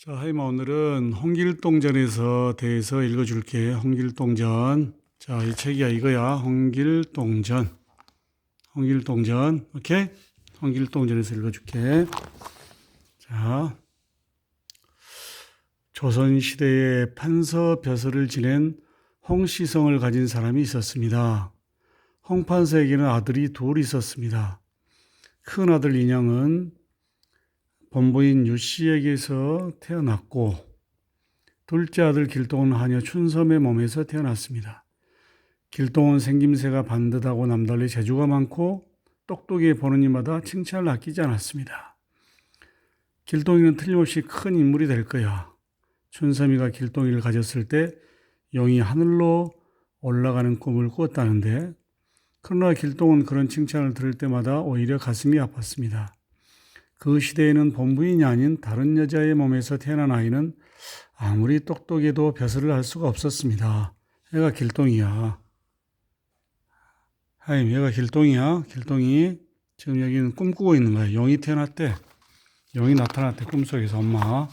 자, 하이마 오늘은 홍길동전에서 대해서 읽어줄게. 홍길동전. 자, 이 책이야 이거야. 홍길동전. 홍길동전. 오케이? 홍길동전에서 읽어줄게. 자, 조선시대에 판서벼슬을 지낸 홍시성을 가진 사람이 있었습니다. 홍판서에게는 아들이 둘 있었습니다. 큰 아들 인형은 본부인 유씨에게서 태어났고 둘째 아들 길동은 하녀 춘섬의 몸에서 태어났습니다. 길동은 생김새가 반듯하고 남달리 재주가 많고 똑똑히 보는 이마다 칭찬을 아끼지 않았습니다. 길동이는 틀림없이 큰 인물이 될 거야. 춘섬이가 길동이를 가졌을 때 용이 하늘로 올라가는 꿈을 꾸었다는데 그러나 길동은 그런 칭찬을 들을 때마다 오히려 가슴이 아팠습니다. 그 시대에는 본부인이 아닌 다른 여자의 몸에서 태어난 아이는 아무리 똑똑해도 벼슬을 할 수가 없었습니다. 얘가 길동이야. 얘가 길동이야. 길동이 지금 여기는 꿈꾸고 있는 거야. 용이 태어났대. 용이 나타났대. 꿈속에서 엄마.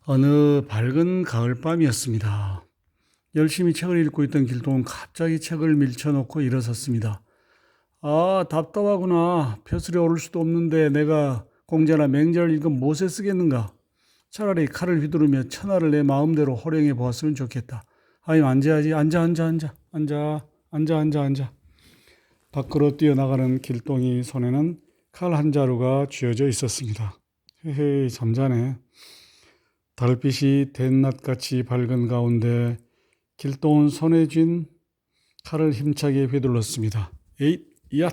어느 밝은 가을밤이었습니다. 열심히 책을 읽고 있던 길동은 갑자기 책을 밀쳐놓고 일어섰습니다. 아, 답답하구나. 벼슬에 오를 수도 없는데 내가 공자나 맹자를 읽으면 못에 쓰겠는가. 차라리 칼을 휘두르며 천하를 내 마음대로 호령해 보았으면 좋겠다. 아니, 앉아야지. 앉아. 밖으로 뛰어나가는 길동이 손에는 칼 한 자루가 쥐어져 있었습니다. 헤헤, 잠자네. 달빛이 대낮같이 밝은 가운데 길동은 손에 쥔 칼을 힘차게 휘둘렀습니다. 에잇! 얏!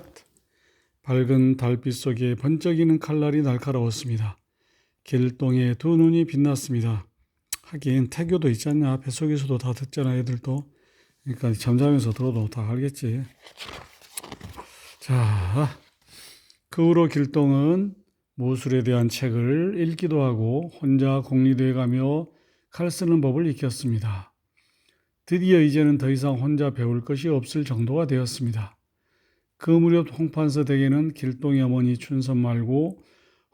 밝은 달빛 속에 번쩍이는 칼날이 날카로웠습니다. 길동의 두 눈이 빛났습니다. 하긴 태교도 있지 않냐. 뱃속에서도 다 듣잖아, 애들도. 그러니까 잠자면서 들어도 다 알겠지. 자, 그 후로 길동은 무술에 대한 책을 읽기도 하고 혼자 공리대에 가며 칼 쓰는 법을 익혔습니다. 드디어 이제는 더 이상 혼자 배울 것이 없을 정도가 되었습니다. 그 무렵 홍판서 댁에는 길동의 어머니 춘선 말고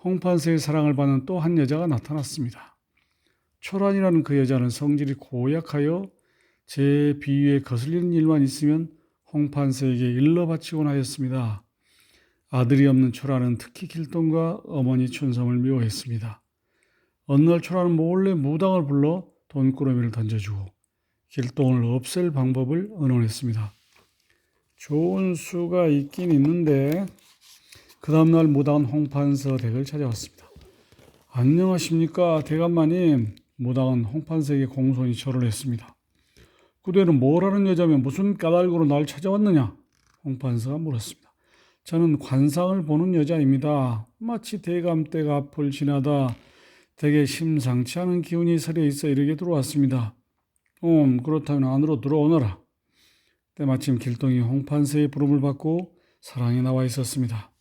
홍판서의 사랑을 받는 또 한 여자가 나타났습니다. 초란이라는 그 여자는 성질이 고약하여 제 비위에 거슬리는 일만 있으면 홍판서에게 일러 바치곤 하였습니다. 아들이 없는 초란은 특히 길동과 어머니 춘섬을 미워했습니다. 어느 날 초란은 몰래 무당을 불러 돈꾸러미를 던져주고 길동을 없앨 방법을 의논했습니다. 좋은 수가 있긴 있는데 그 다음날 무당은 홍판서 댁을 찾아왔습니다. 안녕하십니까 대감마님. 무당은 홍판서에게 공손히 절을 했습니다. 그대는 뭘 하는 여자며 무슨 까닭으로 날 찾아왔느냐? 홍판서가 물었습니다. 저는 관상을 보는 여자입니다. 마치 대감댁 앞을 지나다 되게 심상치 않은 기운이 서려 있어 이렇게 들어왔습니다. 그렇다면 안으로 들어오너라. 때마침 길동이 홍판서의 부름을 받고 사랑에 나와 있었습니다.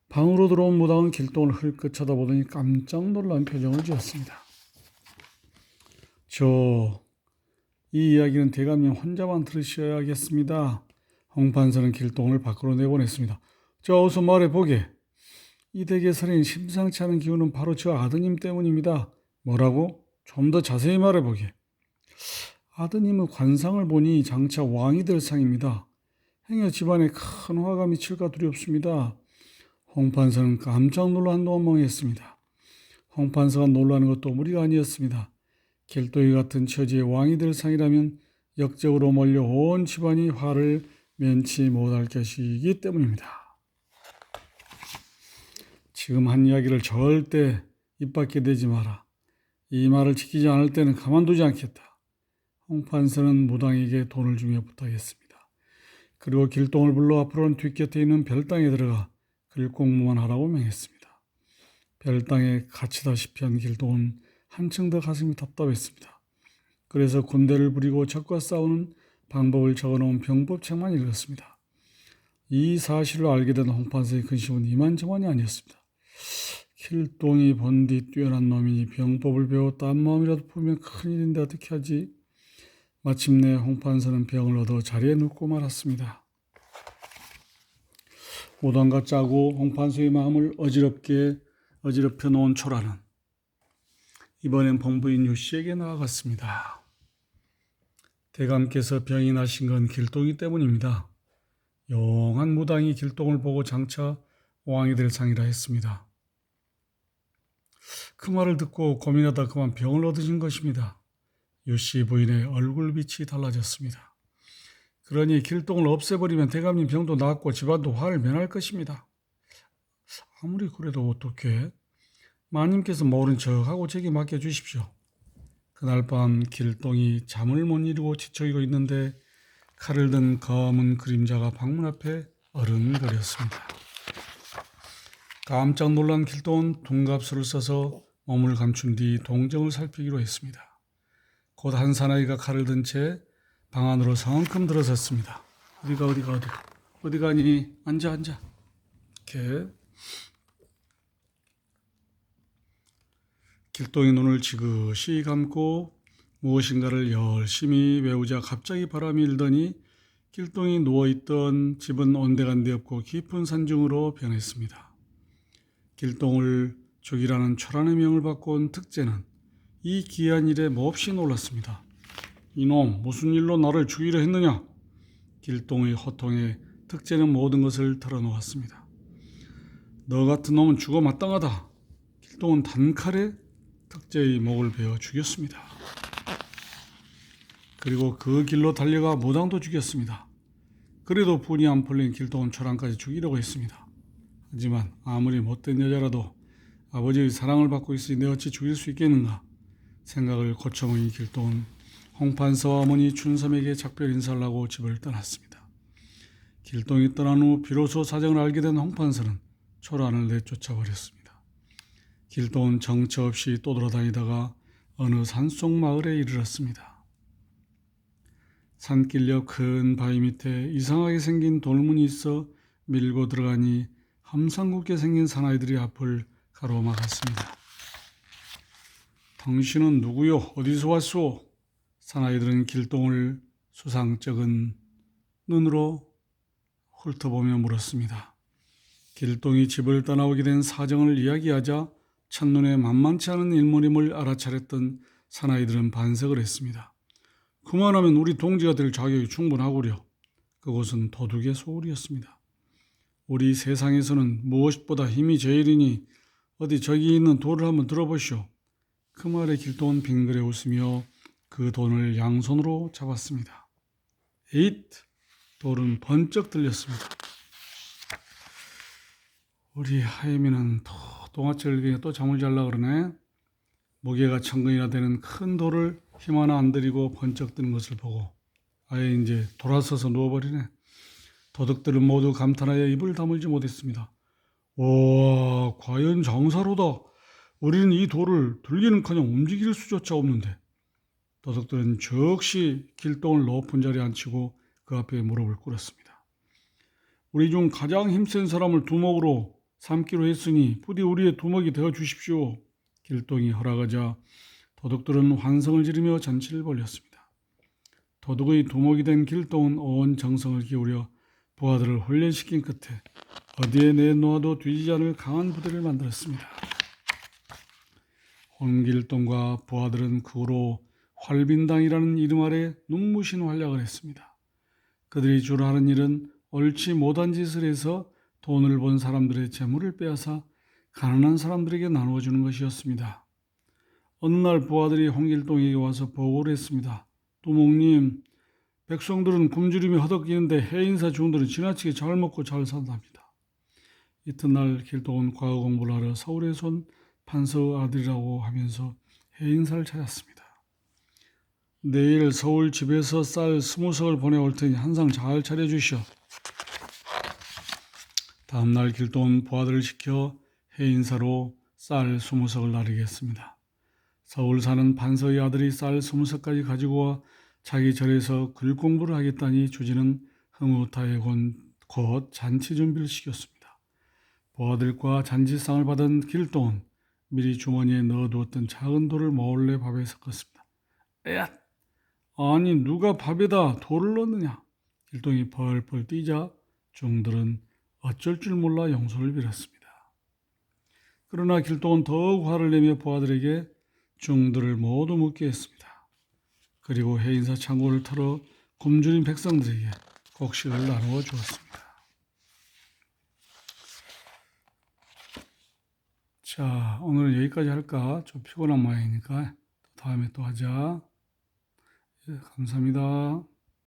방으로 들어온 무당은 길동을 흘끗 쳐다보더니 깜짝 놀란 표정을 지었습니다. 이 이야기는 대감님 혼자만 들으셔야겠습니다. 홍판서는 길동을 밖으로 내보냈습니다. 어서 말해보게. 이 댁에 서린 심상치 않은 기운은 바로 저 아드님 때문입니다. 뭐라고? 좀 더 자세히 말해보게. 아드님의 관상을 보니 장차 왕이 될 상입니다. 행여 집안에 큰 화가 미칠까 두렵습니다. 홍판서는 깜짝 놀라 한동안 멍했습니다. 홍판서가 놀라는 것도 무리가 아니었습니다. 길동이 같은 처지의 왕이 될 상이라면 역적으로 몰려 온 집안이 화를 면치 못할 것이기 때문입니다. 지금 한 이야기를 절대 입 밖에 내지 마라. 이 말을 지키지 않을 때는 가만두지 않겠다. 홍판서는 무당에게 돈을 주며 부탁했습니다. 그리고 길동을 불러 앞으로는 뒷곁에 있는 별당에 들어가 글 공부만 하라고 명했습니다. 별당에 갇히다시피 한 길동은 한층 더 가슴이 답답했습니다. 그래서 군대를 부리고 적과 싸우는 방법을 적어놓은 병법책만 읽었습니다. 이 사실을 알게 된 홍판서의 근심은 이만저만이 아니었습니다. 길동이 본디 뛰어난 놈이니 병법을 배워 딴 마음이라도 보면 큰일인데 어떻게 하지? 마침내 홍판서는 병을 얻어 자리에 눕고 말았습니다. 무당과 짜고 홍판서의 마음을 어지럽혀 놓은 초라는 이번엔 봉부인 유씨에게 나아갔습니다. 대감께서 병이 나신 건 길동이 때문입니다. 영한 무당이 길동을 보고 장차 왕이 될 상이라 했습니다. 그 말을 듣고 고민하다 그만 병을 얻으신 것입니다. 유씨 부인의 얼굴빛이 달라졌습니다. 그러니 길동을 없애버리면 대감님 병도 낫고 집안도 화를 면할 것입니다. 아무리 그래도 어떻게? 마님께서 모른 척하고 제게 맡겨주십시오. 그날 밤 길동이 잠을 못 이루고 뒤척이고 있는데 칼을 든 검은 그림자가 방문 앞에 어른거렸습니다. 깜짝 놀란 길동은 둔갑술을 써서 몸을 감춘 뒤 동정을 살피기로 했습니다. 곧 한 사나이가 칼을 든 채 방 안으로 성큼 들어섰습니다. 어디 가니? 앉아. 이렇게 길동이 눈을 지그시 감고 무엇인가를 열심히 외우자 갑자기 바람이 일더니 길동이 누워있던 집은 온데간데 없고 깊은 산중으로 변했습니다. 길동을 죽이라는 초란의 명을 받고 온 특제는 이 기이한 일에 몹시 놀랐습니다. 이놈, 무슨 일로 나를 죽이려 했느냐? 길동의 호통에 특제는 모든 것을 털어놓았습니다. 너 같은 놈은 죽어 마땅하다. 길동은 단칼에 특제의 목을 베어 죽였습니다. 그리고 그 길로 달려가 무당도 죽였습니다. 그래도 분이 안 풀린 길동은 초란까지 죽이려고 했습니다. 하지만 아무리 못된 여자라도 아버지의 사랑을 받고 있으니 내 어찌 죽일 수 있겠는가 생각을 고쳐먹은 길동은 홍판서와 어머니 춘섬에게 작별 인사를 하고 집을 떠났습니다. 길동이 떠난 후 비로소 사정을 알게 된 홍판서는 초란을 내쫓아버렸습니다. 길동은 정처 없이 떠돌아다니다가 어느 산속 마을에 이르렀습니다. 산길 옆 큰 바위 밑에 이상하게 생긴 돌문이 있어 밀고 들어가니 함상궂게 생긴 사나이들이 앞을 가로막았습니다. 당신은 누구요? 어디서 왔소? 사나이들은 길동을 수상쩍은 눈으로 훑어보며 물었습니다. 길동이 집을 떠나오게 된 사정을 이야기하자 첫눈에 만만치 않은 인물임을 알아차렸던 사나이들은 반색을 했습니다. 그만하면 우리 동지가 될 자격이 충분하구려. 그곳은 도둑의 소굴이었습니다. 우리 세상에서는 무엇보다 힘이 제일이니 어디 저기 있는 돌을 한번 들어보시오. 그 말에 길동은 빙그레 웃으며 그 돈을 양손으로 잡았습니다. 에잇! 돌은 번쩍 들렸습니다. 우리 하임이는 또 동아철기에 또 잠을 잘라 그러네. 무게가 1000근이나 되는 큰 돌을 힘 하나 안 들이고 번쩍 드는 것을 보고 아예 이제 돌아서서 누워버리네. 도둑들은 모두 감탄하여 입을 다물지 못했습니다. 와, 과연 장사로다. 우리는 이 돌을 들기는커녕 움직일 수조차 없는데. 도둑들은 즉시 길동을 높은 자리에 앉히고 그 앞에 무릎을 꿇었습니다. 우리 중 가장 힘센 사람을 두목으로 삼기로 했으니 부디 우리의 두목이 되어 주십시오. 길동이 허락하자 도둑들은 환성을 지르며 잔치를 벌였습니다. 도둑의 두목이 된 길동은 온 정성을 기울여 부하들을 훈련시킨 끝에 어디에 내놓아도 뒤지지 않을 강한 부대를 만들었습니다. 홍길동과 부하들은 그 후로 활빈당이라는 이름 아래 눈부신 활약을 했습니다. 그들이 주로 하는 일은 옳지 못한 짓을 해서 돈을 번 사람들의 재물을 빼앗아 가난한 사람들에게 나누어주는 것이었습니다. 어느 날 부하들이 홍길동에게 와서 보고를 했습니다. 두목님, 백성들은 굶주림에 허덕이는데 해인사 중들은 지나치게 잘 먹고 잘 산답니다. 이튿날 길동은 과거 공부를 하러 서울에서 온 판서의 아들이라고 하면서 해인사를 찾았습니다. 내일 서울 집에서 쌀 20석을 보내올 테니 한상 잘 차려주시오. 다음날 길동은 부하들을 시켜 해인사로 쌀 20석을 나르게 했습니다. 서울 사는 판서의 아들이 쌀 20석까지 가지고 와 자기 절에서 글 공부를 하겠다니 주지는 흐뭇하게 곧 잔치 준비를 시켰습니다. 부하들과 잔치상을 받은 길동은 미리 주머니에 넣어두었던 작은 돌을 몰래 밥에 섞었습니다. 에앗! 아니 누가 밥에다 돌을 넣느냐? 길동이 펄펄 뛰자 중들은 어쩔 줄 몰라 용서를 빌었습니다. 그러나 길동은 더욱 화를 내며 부하들에게 중들을 모두 묻게 했습니다. 그리고 해인사 창고를 털어 굶주린 백성들에게 곡식을 나누어 주었습니다. 자, 오늘은 여기까지 할까? 좀 피곤한 모양이니까 다음에 또 하자. 예, 감사합니다.